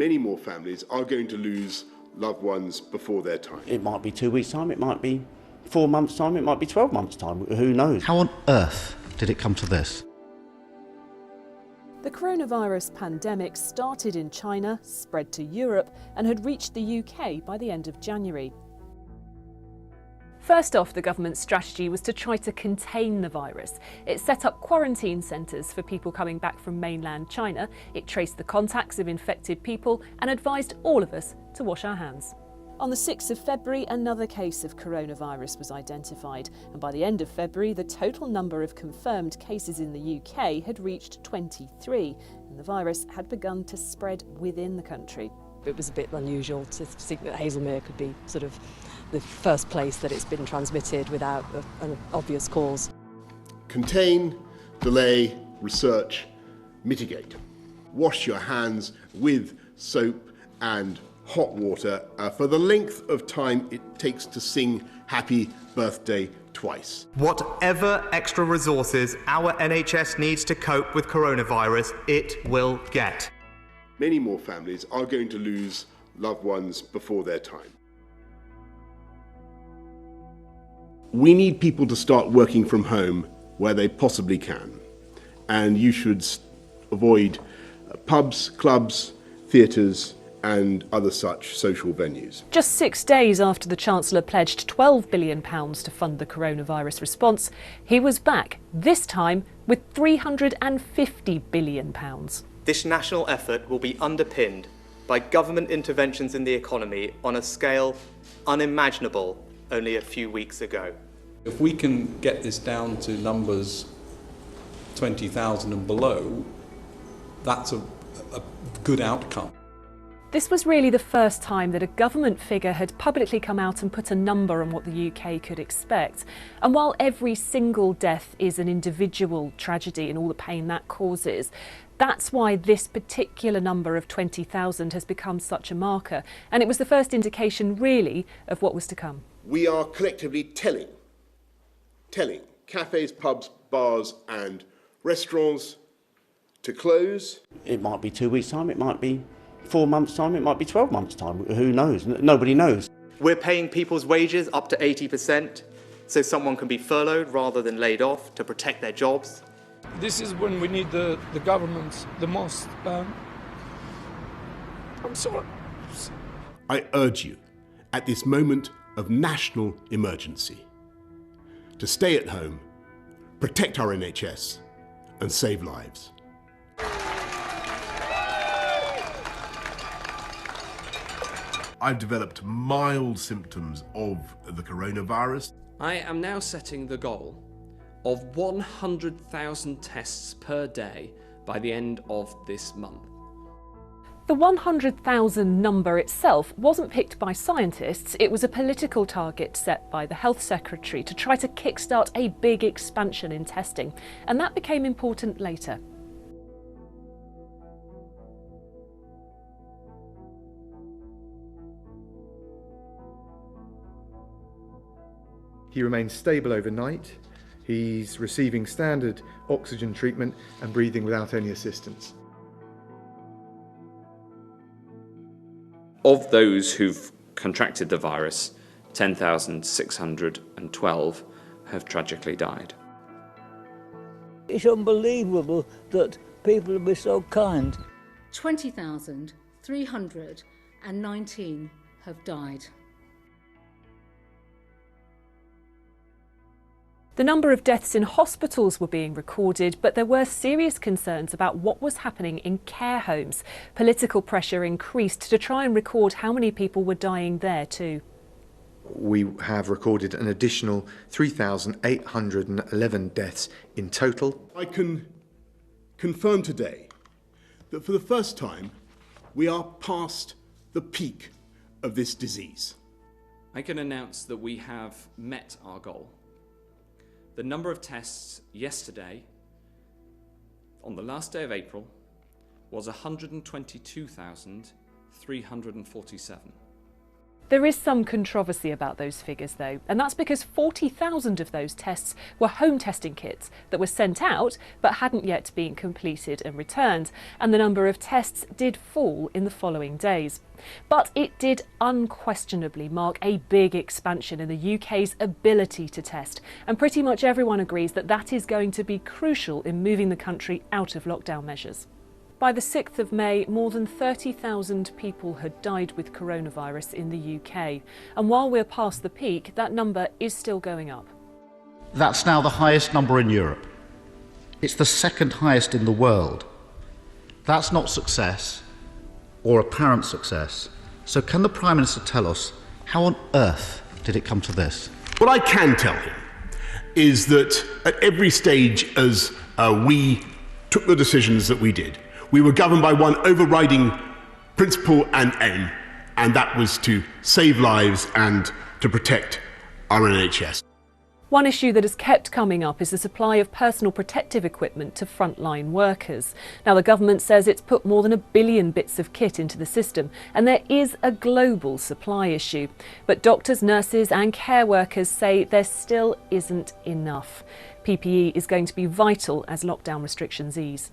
Many more families are going to lose loved ones before their time. It might be 2 weeks' time, it might be 4 months' time, it might be 12 months' time, who knows? How on earth did it come to this? The coronavirus pandemic started in China, spread to Europe, and had reached the UK by the end of January. First off, the government's strategy was to try to contain the virus. It set up quarantine centres for people coming back from mainland China. It traced the contacts of infected people and advised all of us to wash our hands. On the 6th of February, another case of coronavirus was identified, and by the end of February, the total number of confirmed cases in the UK had reached 23, and the virus had begun to spread within the country. It was a bit unusual to think that Haslemere could be sort of the first place that it's been transmitted without an obvious cause. Contain, delay, research, mitigate. Wash your hands with soap and hot water for the length of time it takes to sing Happy Birthday twice. Whatever extra resources our NHS needs to cope with coronavirus, it will get. Many more families are going to lose loved ones before their time. We need people to start working from home where they possibly can. And you should avoid pubs, clubs, theatres and other such social venues. Just 6 days after the Chancellor pledged £12 billion to fund the coronavirus response, he was back, this time with £350 billion. This national effort will be underpinned by government interventions in the economy on a scale unimaginable only a few weeks ago. If we can get this down to numbers 20,000 and below, that's a good outcome. This was really the first time that a government figure had publicly come out and put a number on what the UK could expect. And while every single death is an individual tragedy and all the pain that causes, that's why this particular number of 20,000 has become such a marker. And it was the first indication, really, of what was to come. We are collectively telling cafes, pubs, bars and restaurants to close. It might be 2 weeks' time, it might be 4 months' time, it might be 12 months' time, who knows? Nobody knows. We're paying people's wages up to 80% so someone can be furloughed rather than laid off to protect their jobs. This is when we need the government the most. I'm sorry. I urge you, at this moment of national emergency, to stay at home, protect our NHS and save lives. I've developed mild symptoms of the coronavirus. I am now setting the goal of 100,000 tests per day by the end of this month. The 100,000 number itself wasn't picked by scientists, it was a political target set by the Health Secretary to try to kickstart a big expansion in testing, and that became important later. He remains stable overnight. He's receiving standard oxygen treatment and breathing without any assistance. Of those who've contracted the virus, 10,612 have tragically died. It's unbelievable that people will be so kind. 20,319 have died. The number of deaths in hospitals were being recorded, but there were serious concerns about what was happening in care homes. Political pressure increased to try and record how many people were dying there too. We have recorded an additional 3,811 deaths in total. I can confirm today that for the first time we are past the peak of this disease. I can announce that we have met our goal. The number of tests yesterday, on the last day of April, was 122,347. There is some controversy about those figures though, and that's because 40,000 of those tests were home testing kits that were sent out but hadn't yet been completed and returned, and the number of tests did fall in the following days. But it did unquestionably mark a big expansion in the UK's ability to test, and pretty much everyone agrees that that is going to be crucial in moving the country out of lockdown measures. By the 6th of May, more than 30,000 people had died with coronavirus in the UK. And while we're past the peak, that number is still going up. That's now the highest number in Europe. It's the second highest in the world. That's not success, or apparent success. So can the Prime Minister tell us, how on earth did it come to this? What I can tell him is that at every stage as we took the decisions that we did, we were governed by one overriding principle and aim, and that was to save lives and to protect our NHS. One issue that has kept coming up is the supply of personal protective equipment to frontline workers. Now, the government says it's put more than 1 billion bits of kit into the system, and there is a global supply issue. But doctors, nurses and care workers say there still isn't enough. PPE is going to be vital as lockdown restrictions ease.